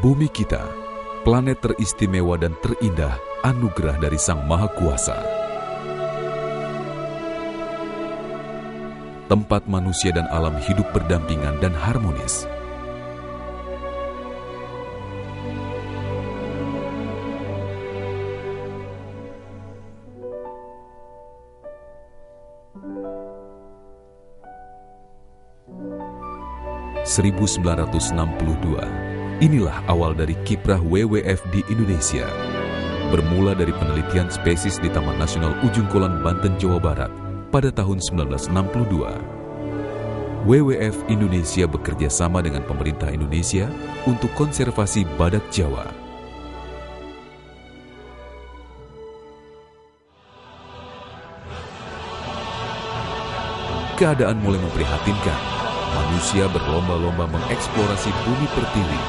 Bumi kita, planet teristimewa dan terindah, anugerah dari Sang Maha Kuasa. Tempat manusia dan alam hidup berdampingan dan harmonis. (1962). Inilah awal dari kiprah WWF di Indonesia. Bermula dari penelitian spesies di Taman Nasional Ujung Kulon, Banten, Jawa Barat pada tahun 1962. WWF Indonesia bekerja sama dengan pemerintah Indonesia untuk konservasi badak Jawa. Keadaan mulai memprihatinkan. Manusia berlomba-lomba mengeksplorasi bumi pertiwi.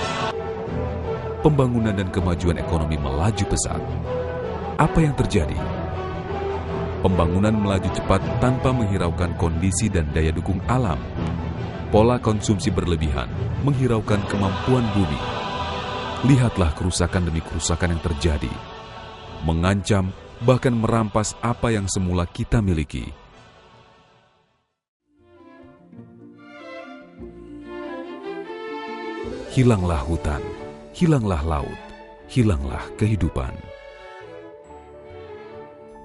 Pembangunan dan kemajuan ekonomi melaju pesat. Apa yang terjadi? Pembangunan melaju cepat tanpa menghiraukan kondisi dan daya dukung alam. Pola konsumsi berlebihan menghiraukan kemampuan bumi. Lihatlah kerusakan demi kerusakan yang terjadi. Mengancam, bahkan merampas apa yang semula kita miliki. Hilanglah hutan, hilanglah laut, hilanglah kehidupan.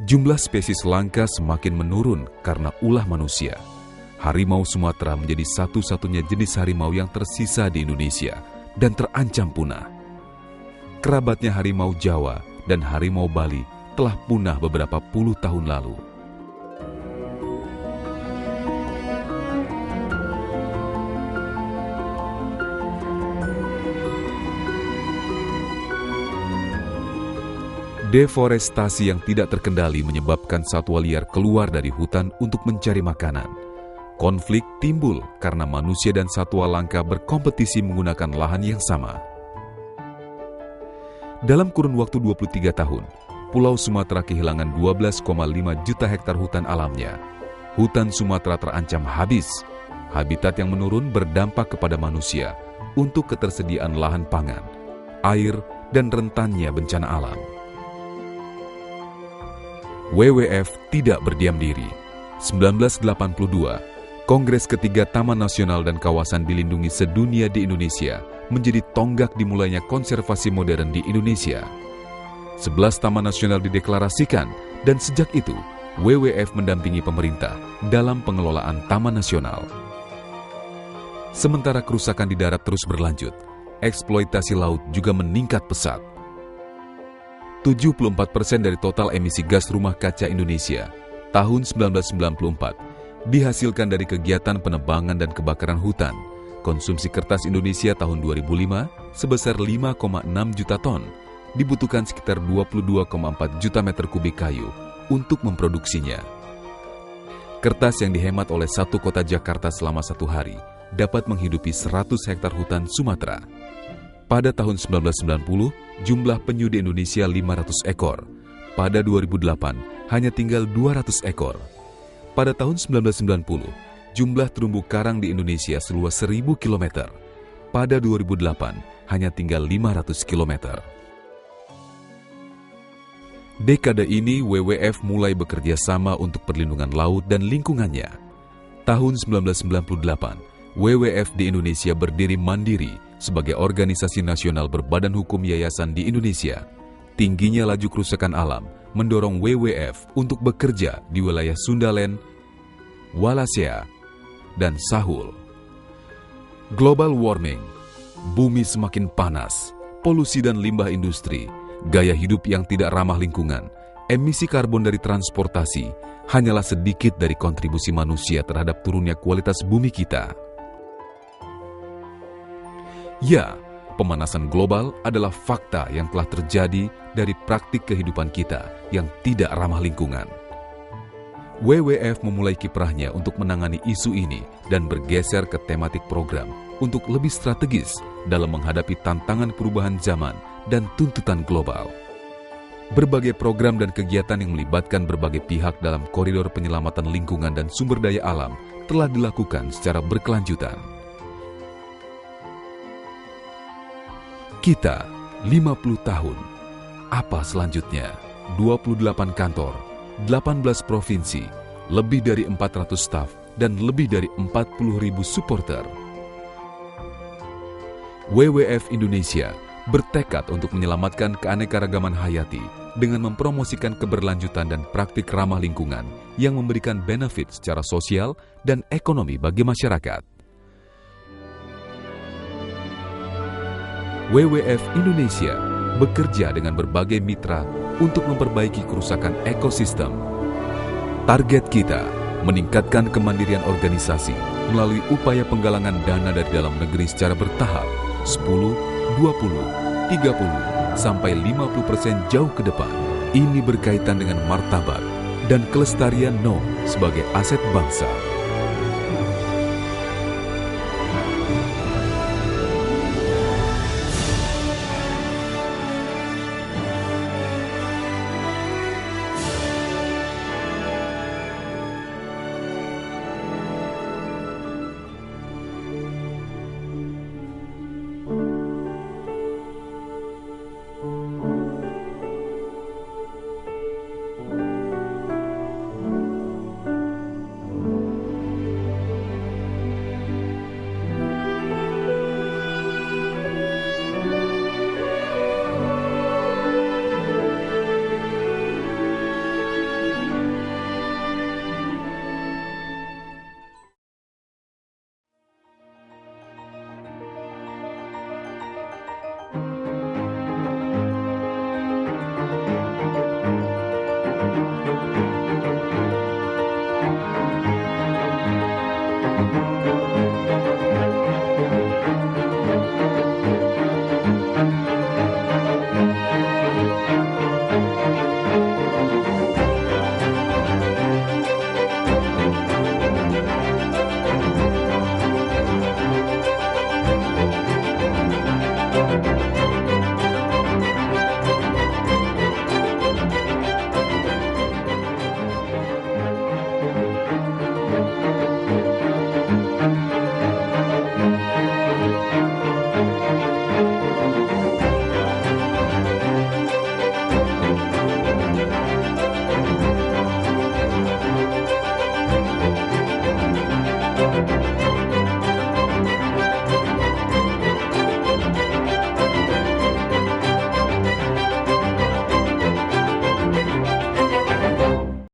Jumlah spesies langka semakin menurun karena ulah manusia. Harimau Sumatera menjadi satu-satunya jenis harimau yang tersisa di Indonesia dan terancam punah. Kerabatnya harimau Jawa dan harimau Bali telah punah beberapa puluh tahun lalu. Deforestasi yang tidak terkendali menyebabkan satwa liar keluar dari hutan untuk mencari makanan. Konflik timbul karena manusia dan satwa langka berkompetisi menggunakan lahan yang sama. Dalam kurun waktu 23 tahun, Pulau Sumatera kehilangan 12,5 juta hektar hutan alamnya. Hutan Sumatera terancam habis. Habitat yang menurun berdampak kepada manusia untuk ketersediaan lahan pangan, air, dan rentannya bencana alam. WWF tidak berdiam diri. 1982, Kongres ketiga Taman Nasional dan Kawasan Dilindungi Sedunia di Indonesia menjadi tonggak dimulainya konservasi modern di Indonesia. 11 taman nasional dideklarasikan dan sejak itu WWF mendampingi pemerintah dalam pengelolaan taman nasional. Sementara kerusakan di darat terus berlanjut, eksploitasi laut juga meningkat pesat. 74% dari total emisi gas rumah kaca Indonesia tahun 1994 dihasilkan dari kegiatan penebangan dan kebakaran hutan. Konsumsi kertas Indonesia tahun 2005 sebesar 5,6 juta ton, dibutuhkan sekitar 22,4 juta meter kubik kayu untuk memproduksinya. Kertas yang dihemat oleh satu kota Jakarta selama satu hari dapat menghidupi 100 hektar hutan Sumatera. Pada tahun 1990, jumlah penyu di Indonesia 500 ekor. Pada 2008, hanya tinggal 200 ekor. Pada tahun 1990, jumlah terumbu karang di Indonesia seluas 1.000 km. Pada 2008, hanya tinggal 500 km. Dekade ini, WWF mulai bekerja sama untuk perlindungan laut dan lingkungannya. Tahun 1998, WWF di Indonesia berdiri mandiri sebagai organisasi nasional berbadan hukum yayasan di Indonesia. Tingginya laju kerusakan alam mendorong WWF untuk bekerja di wilayah Sundaland, Wallacea, dan Sahul. Global warming, bumi semakin panas, polusi dan limbah industri, gaya hidup yang tidak ramah lingkungan, emisi karbon dari transportasi hanyalah sedikit dari kontribusi manusia terhadap turunnya kualitas bumi kita. Ya, pemanasan global adalah fakta yang telah terjadi dari praktik kehidupan kita yang tidak ramah lingkungan. WWF memulai kiprahnya untuk menangani isu ini dan bergeser ke tematik program untuk lebih strategis dalam menghadapi tantangan perubahan zaman dan tuntutan global. Berbagai program dan kegiatan yang melibatkan berbagai pihak dalam koridor penyelamatan lingkungan dan sumber daya alam telah dilakukan secara berkelanjutan. Kita 50 tahun. Apa selanjutnya? 28 kantor, 18 provinsi, lebih dari 400 staf, dan lebih dari 40.000 supporter. WWF Indonesia bertekad untuk menyelamatkan keanekaragaman hayati dengan mempromosikan keberlanjutan dan praktik ramah lingkungan yang memberikan benefit secara sosial dan ekonomi bagi masyarakat. WWF Indonesia bekerja dengan berbagai mitra untuk memperbaiki kerusakan ekosistem. Target kita meningkatkan kemandirian organisasi melalui upaya penggalangan dana dari dalam negeri secara bertahap 10, 20, 30, sampai 50% jauh ke depan. Ini berkaitan dengan martabat dan kelestarian NOM sebagai aset bangsa.